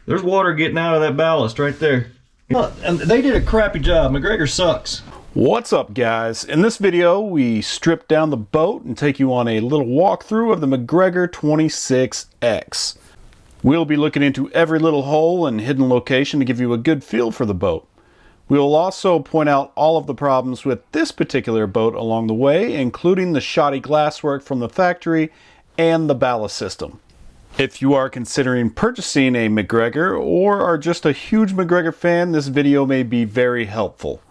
There's water getting out of that ballast right there. And they did a crappy job. MacGregor sucks. What's up, guys? In this video, we strip down the boat and take you on a little walkthrough of the MacGregor 26x. We'll be looking into every little hole and hidden location to give you a good feel for the boat. We will also point out all of the problems with this particular boat along the way, including the shoddy glasswork from the factory and the ballast system. If you are considering purchasing a MacGregor or are just a huge MacGregor fan, this video may be very helpful.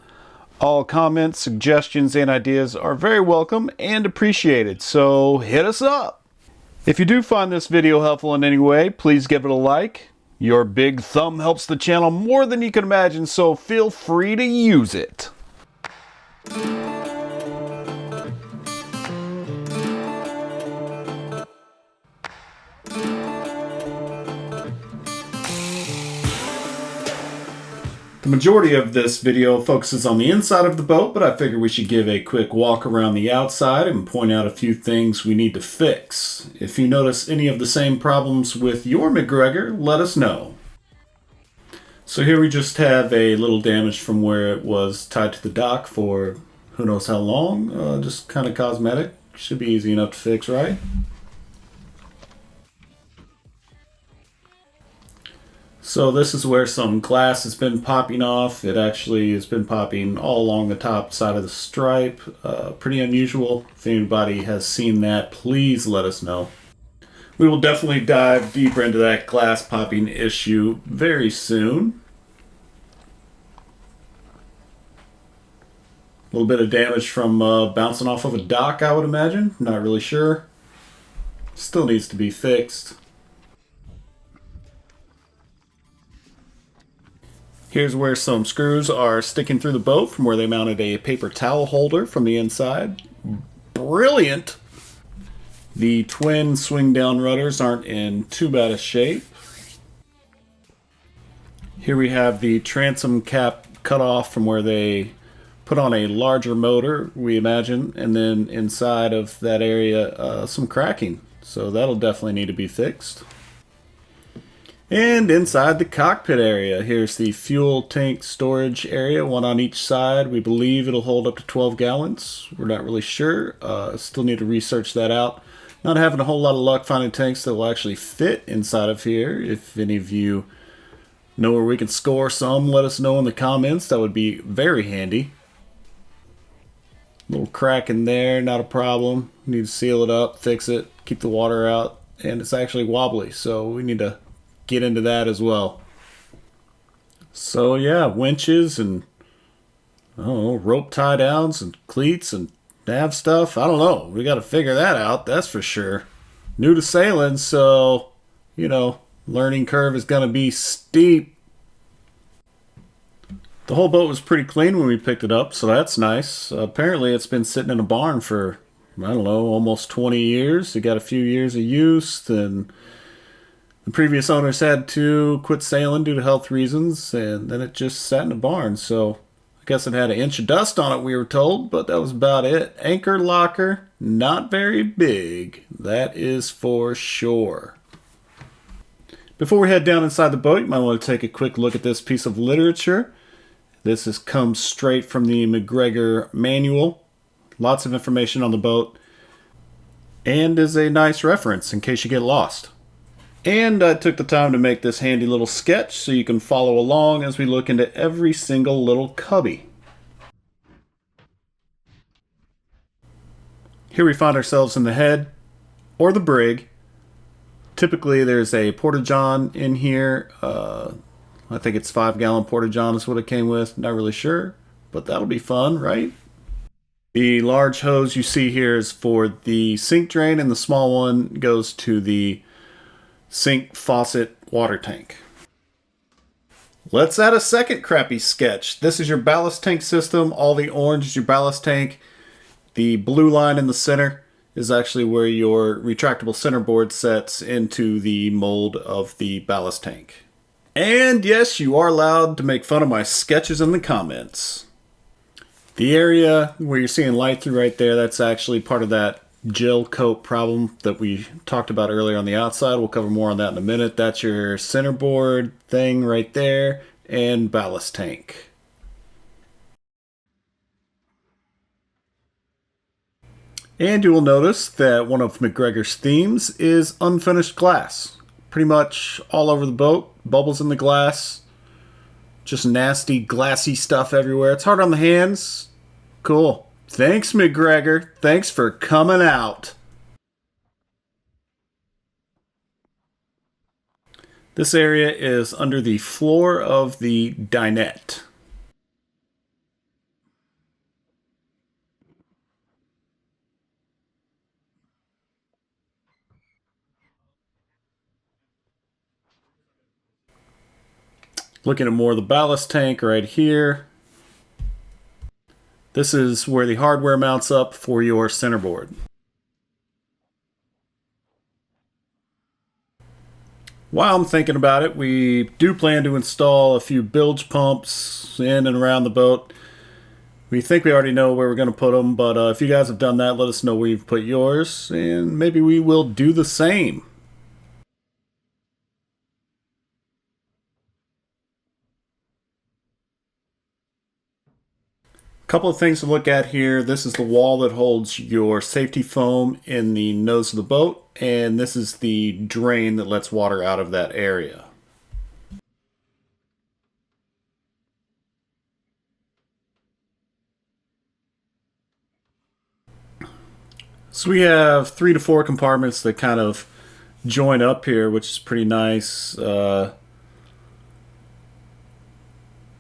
All comments, suggestions, and ideas are very welcome and appreciated, so hit us up! If you do find this video helpful in any way, please give it a like. Your big thumb helps the channel more than you can imagine, so feel free to use it. The majority of this video focuses on the inside of the boat, but I figured we should give a quick walk around the outside and point out a few things we need to fix. If you notice any of the same problems with your MacGregor, let us know. So here we just have a little damage from where it was tied to the dock for who knows how long, just kind of cosmetic. Should be easy enough to fix, right? So this is where some glass has been popping off. It actually has been popping all along the top side of the stripe. Pretty unusual. If anybody has seen that, please let us know. We will definitely dive deeper into that glass popping issue very soon. A little bit of damage from bouncing off of a dock, I would imagine. Not really sure. Still needs to be fixed. Here's where some screws are sticking through the boat from where they mounted a paper towel holder from the inside. Brilliant! The twin swing down rudders aren't in too bad a shape. Here we have the transom cap cut off from where they put on a larger motor, we imagine, and then inside of that area some cracking. So that'll definitely need to be fixed. And inside the cockpit area, here's the fuel tank storage area, one on each side. We believe it'll hold up to 12 gallons. We're not really sure. Still need to research that out. Not having a whole lot of luck finding tanks that will actually fit inside of here. If any of you know where we can score some, let us know in the comments. That would be very handy. Little crack in there, not a problem. Need to seal it up, fix it, keep the water out. And it's actually wobbly, so we need to get into that as well. So yeah, winches and I don't know, rope tie downs and cleats and nav stuff. I don't know. We got to figure that out, that's for sure. New to sailing, so you know, learning curve is going to be steep. The whole boat was pretty clean when we picked it up, so that's nice. Apparently it's been sitting in a barn for, I don't know, almost 20 years. It got a few years of use, and the previous owners had to quit sailing due to health reasons, and then it just sat in a barn. So I guess it had an inch of dust on it, we were told, but that was about it. Anchor locker, not very big. That is for sure. Before we head down inside the boat, you might want to take a quick look at this piece of literature. This comes straight from the MacGregor manual. Lots of information on the boat, and is a nice reference in case you get lost. And I took the time to make this handy little sketch so you can follow along as we look into every single little cubby. Here we find ourselves in the head, or the brig. Typically there's a porta-john in here. I think it's 5-gallon porta-john is what it came with. Not really sure, but that'll be fun, right? The large hose you see here is for the sink drain, and the small one goes to the sink faucet water tank. Let's add a second crappy sketch. This is your ballast tank system. All the orange is your ballast tank. The blue line in the center is actually where your retractable centerboard sets into the mold of the ballast tank. And yes, you are allowed to make fun of my sketches in the comments. The area where you're seeing light through right there, that's actually part of that gel coat problem that we talked about earlier on the outside. We'll cover more on that in a minute. That's your centerboard thing right there, and ballast tank. And you will notice that one of MacGregor's themes is unfinished glass. Pretty much all over the boat, bubbles in the glass, just nasty, glassy stuff everywhere. It's hard on the hands. Cool. Thanks, MacGregor. Thanks for coming out. This area is under the floor of the dinette. Looking at more of the ballast tank right here. This is where the hardware mounts up for your centerboard. While I'm thinking about it, we do plan to install a few bilge pumps in and around the boat. We think we already know where we're going to put them, but if you guys have done that, let us know where you've put yours, and maybe we will do the same. Couple of things to look at here. This is the wall that holds your safety foam in the nose of the boat, and this is the drain that lets water out of that area. So we have 3 to 4 compartments that kind of join up here, which is pretty nice.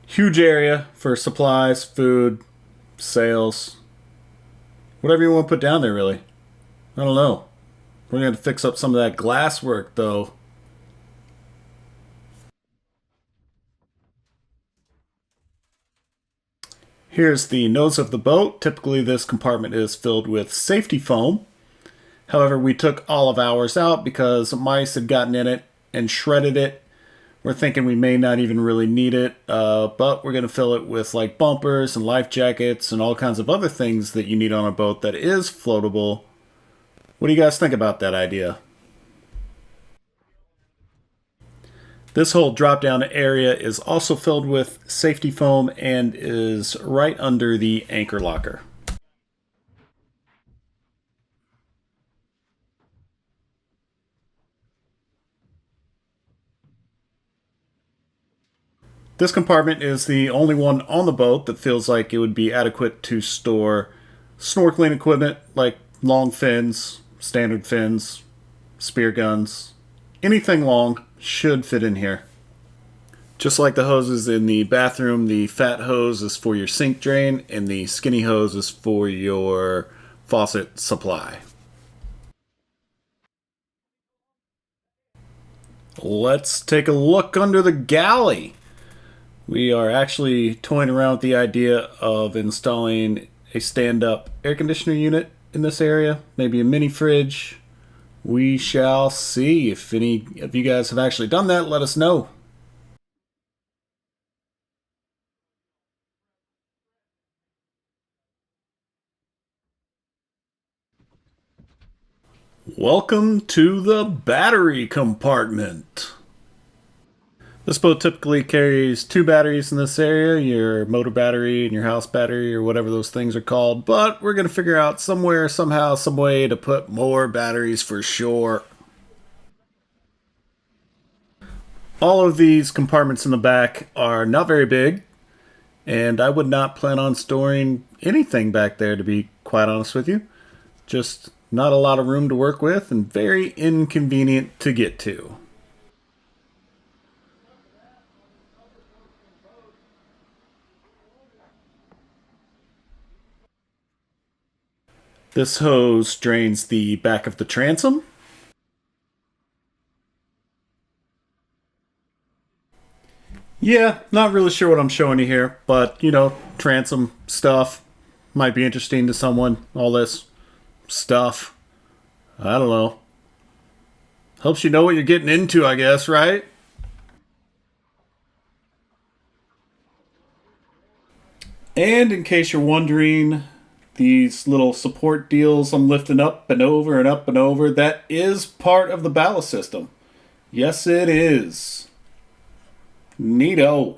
Huge area for supplies, food, sails, whatever you want to put down there, really. I don't know. We're going to fix up some of that glass work, though. Here's the nose of the boat. Typically, this compartment is filled with safety foam. However, we took all of ours out because mice had gotten in it and shredded it. We're thinking we may not even really need it, but we're going to fill it with like bumpers and life jackets and all kinds of other things that you need on a boat that is floatable. What do you guys think about that idea? This whole drop-down area is also filled with safety foam and is right under the anchor locker. This compartment is the only one on the boat that feels like it would be adequate to store snorkeling equipment like long fins, standard fins, spear guns. Anything long should fit in here. Just like the hoses in the bathroom, the fat hose is for your sink drain and the skinny hose is for your faucet supply. Let's take a look under the galley. We are actually toying around with the idea of installing a stand-up air conditioner unit in this area, maybe a mini fridge. We shall see. If any of you guys have actually done that, let us know. Welcome to the battery compartment. This boat typically carries 2 batteries in this area, your motor battery and your house battery or whatever those things are called, but we're going to figure out somewhere, somehow, some way to put more batteries for sure. All of these compartments in the back are not very big, and I would not plan on storing anything back there, to be quite honest with you. Just not a lot of room to work with and very inconvenient to get to. This hose drains the back of the transom. Yeah, not really sure what I'm showing you here, but, you know, transom stuff might be interesting to someone. All this stuff. I don't know. Helps you know what you're getting into, I guess, right? And in case you're wondering, these little support deals I'm lifting up and over and up and over, that is part of the ballast system. Yes, it is. Neato.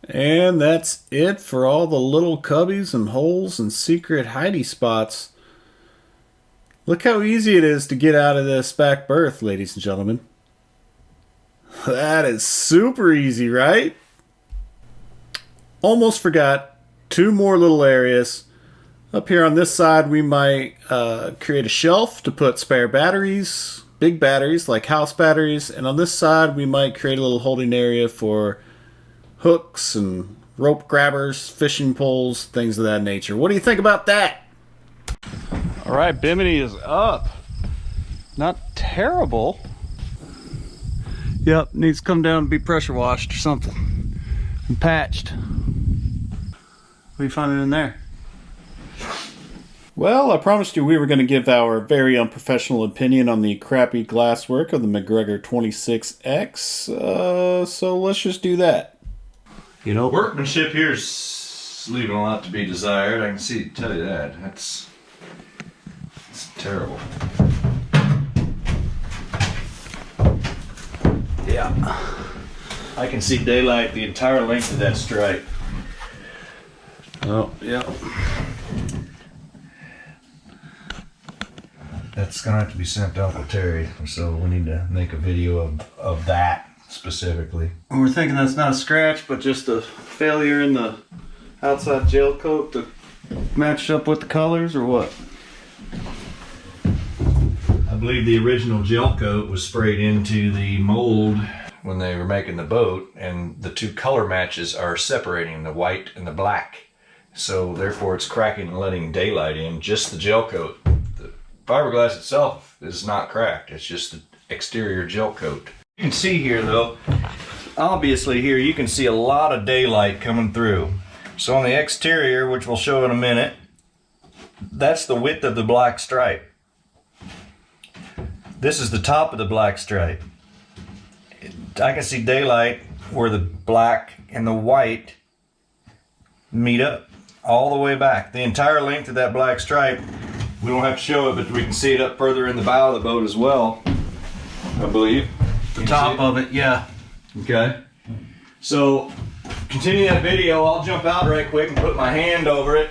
And that's it for all the little cubbies and holes and secret hidey spots. Look how easy it is to get out of this back berth, ladies and gentlemen. That is super easy, right? Almost forgot. 2 more little areas. Up here on this side, we might create a shelf to put spare batteries, big batteries like house batteries. And on this side, we might create a little holding area for hooks and rope grabbers, fishing poles, things of that nature. What do you think about that? All right, Bimini is up. Not terrible. Yep, needs to come down and be pressure washed or something and patched. What do you find in there? Well, I promised you we were going to give our very unprofessional opinion on the crappy glasswork of the MacGregor 26x. So let's just do that. You know, workmanship here's leaving a lot to be desired. I can tell you that. It's terrible. Yeah. I can see daylight the entire length of that stripe. Oh, yeah. That's gonna have to be sent to Uncle Terry, so we need to make a video of that specifically. We're thinking that's not a scratch, but just a failure in the outside gel coat to match up with the colors, or what? I believe the original gel coat was sprayed into the mold when they were making the boat, and the 2 color matches are separating, the white and the black. So therefore it's cracking and letting daylight in, just the gel coat. The fiberglass itself is not cracked, it's just the exterior gel coat. You can see here though, obviously here you can see a lot of daylight coming through. So on the exterior, which we'll show in a minute, that's the width of the black stripe. This is the top of the black stripe. I can see daylight where the black and the white meet up all the way back. The entire length of that black stripe, we don't have to show it, but we can see it up further in the bow of the boat as well, I believe. The top of it, yeah. Okay. So, continue that video. I'll jump out right quick and put my hand over it.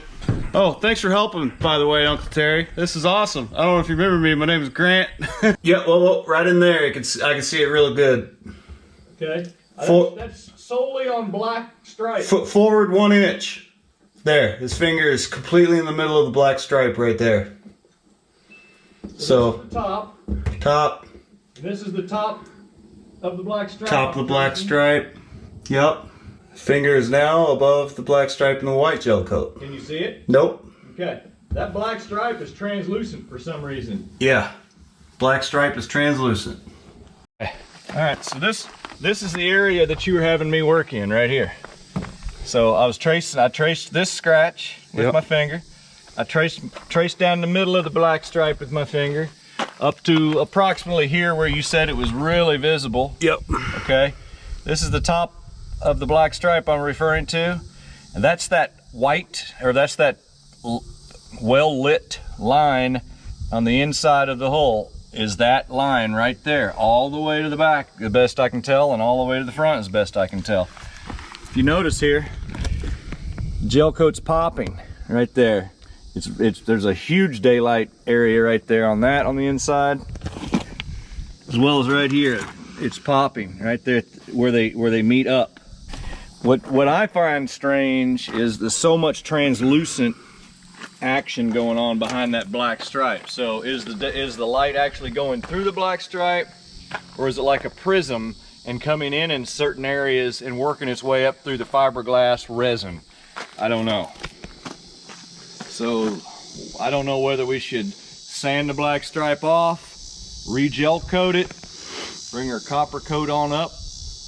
Oh, thanks for helping, by the way, Uncle Terry. This is awesome. I don't know if you remember me. My name is Grant. Yeah, well, right in there. I can see it really good. Okay. That's solely on black stripe. Forward 1 inch. There. His finger is completely in the middle of the black stripe right there. So, this is the top. Top. This is the top of the black stripe. Top of the black stripe. Yep. Finger is now above the black stripe in the white gel coat. Can you see it? Nope. Okay. That black stripe is translucent for some reason. Yeah. Black stripe is translucent. Alright, so this is the area that you were having me work in right here. So I traced this scratch with my finger. I traced down the middle of the black stripe with my finger up to approximately here where you said it was really visible. Yep. Okay. This is the top of the black stripe I'm referring to, and that's that white, or that's that well lit line on the inside of the hull, is that line right there all the way to the back, the best I can tell, and all the way to the front as best I can tell. If you notice here, gel coat's popping right there. There's a huge daylight area right there on that on the inside, as well as right here. It's popping right there where they meet up. What I find strange is there's so much translucent action going on behind that black stripe. So is the light actually going through the black stripe, or is it like a prism and coming in certain areas and working its way up through the fiberglass resin? I don't know. So I don't know whether we should sand the black stripe off, re-gel coat it, bring our copper coat on up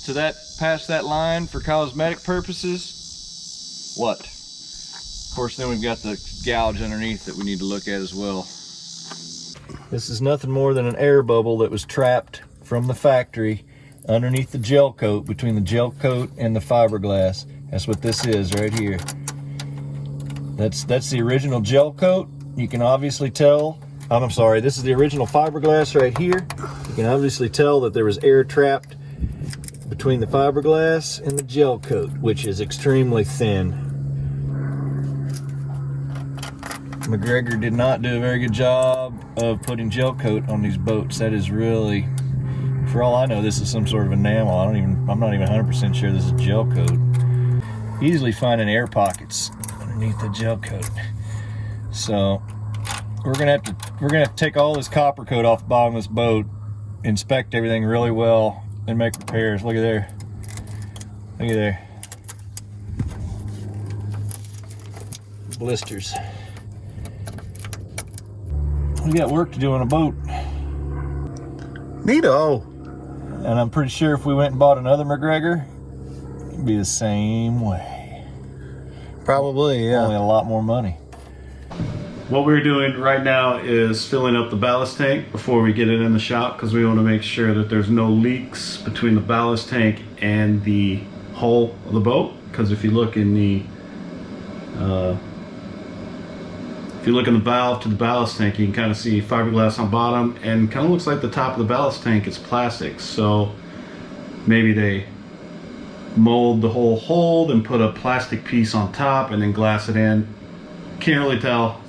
to that, past that line for cosmetic purposes. What? course, then we've got the gouge underneath that we need to look at as well. This is nothing more than an air bubble that was trapped from the factory underneath the gel coat, between the gel coat and the fiberglass. That's what this is right here. That's the original gel coat. You can obviously tell, I'm sorry, this is the original fiberglass right here. You can obviously tell that there was air trapped between the fiberglass and the gel coat, which is extremely thin. MacGregor did not do a very good job of putting gel coat on these boats. That is really, for all I know, this is some sort of enamel. I'm not even 100% sure this is gel coat. Easily finding air pockets underneath the gel coat. So we're gonna have to take all this copper coat off the bottom of this boat, inspect everything really well, and make repairs. Look at there. Look at there. Blisters. We got work to do on a boat. Neato. And I'm pretty sure if we went and bought another MacGregor, it'd be the same way. Probably, yeah. Only a lot more money. What we're doing right now is filling up the ballast tank before we get it in the shop, because we want to make sure that there's no leaks between the ballast tank and the hull of the boat. Because if you look in the valve to the ballast tank, you can kind of see fiberglass on bottom, and kind of looks like the top of the ballast tank is plastic. So maybe they mold the whole hole and put a plastic piece on top and then glass it in. Can't really tell.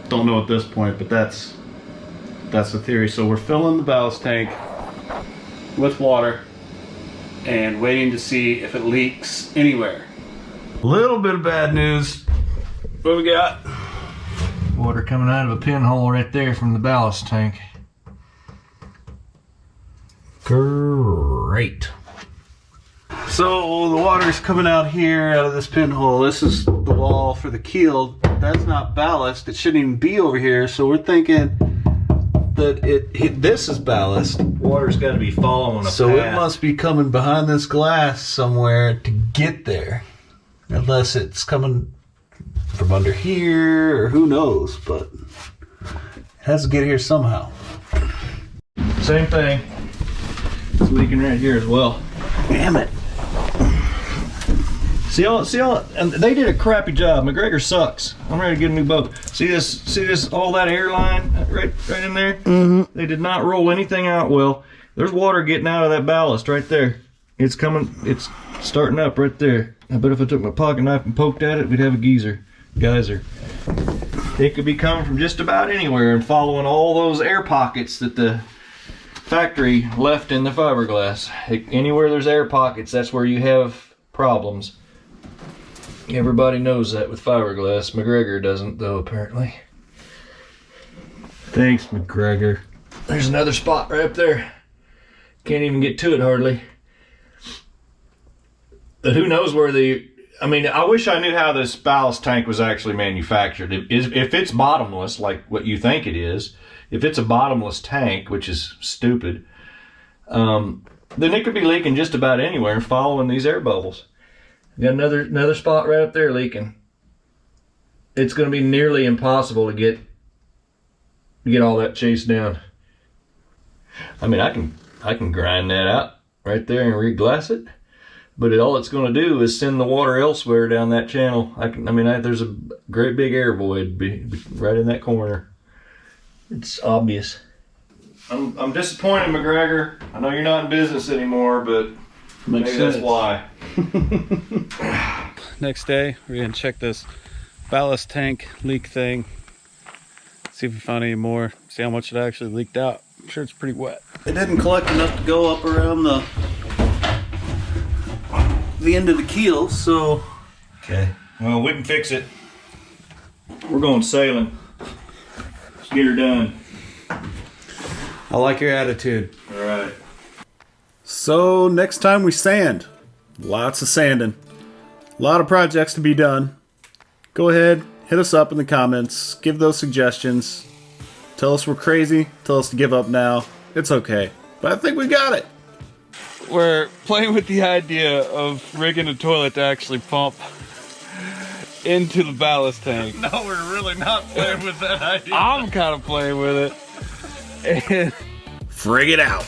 Don't know at this point, but that's the theory. So we're filling the ballast tank with water and waiting to see if it leaks anywhere. A little bit of bad news. What we got? Water coming out of a pinhole right there from the ballast tank. Great. So the water's coming out here out of this pinhole. This is the wall for the keel. That's not ballast. It shouldn't even be over here. So we're thinking that this is ballast. Water's got to be following a So path. it must be coming behind this glass somewhere to get there. Unless it's coming from under here, or who knows, but it has to get here somehow. Same thing. It's leaking right here as well. Damn it. See all, and they did a crappy job. MacGregor sucks. I'm ready to get a new boat. See this, all that air line right in there? Mm-hmm. They did not roll anything out well. There's water getting out of that ballast right there. It's coming, it's starting up right there. I bet if I took my pocket knife and poked at it, we'd have a geyser. It could be coming from just about anywhere and following all those air pockets that the factory left in the fiberglass. Anywhere there's air pockets, that's where you have problems. Everybody knows that with fiberglass. MacGregor doesn't, though, apparently. Thanks, MacGregor. There's another spot right up there. Can't even get to it hardly. But who knows where I mean, I wish I knew how this ballast tank was actually manufactured. If it's bottomless, like what you think it is, if it's a bottomless tank, which is stupid, then it could be leaking just about anywhere and following these air bubbles. Got another spot right up there leaking. It's going to be nearly impossible to get all that chased down. I mean, I can grind that out right there and re-glass it, but all it's going to do is send the water elsewhere down that channel. There's a great big air void right in that corner. It's obvious. I'm disappointed, MacGregor. I know you're not in business anymore, but maybe that's why. Next day, we're gonna check this ballast tank leak thing. See if we found any more. See how much it actually leaked out. I'm sure it's pretty wet. It didn't collect enough to go up around the end of the keel, so. Okay. Well, we can fix it. We're going sailing. Let's get her done. I like your attitude. All right. So next time we sand. Lots of sanding. A lot of projects to be done. Go ahead, hit us up in the comments. Give those suggestions. Tell us we're crazy. Tell us to give up now. It's okay. But I think we got it. We're playing with the idea of rigging a toilet to actually pump. into the ballast tank. No, we're really not playing with that idea. I'm kind of playing with it. And Frig it out.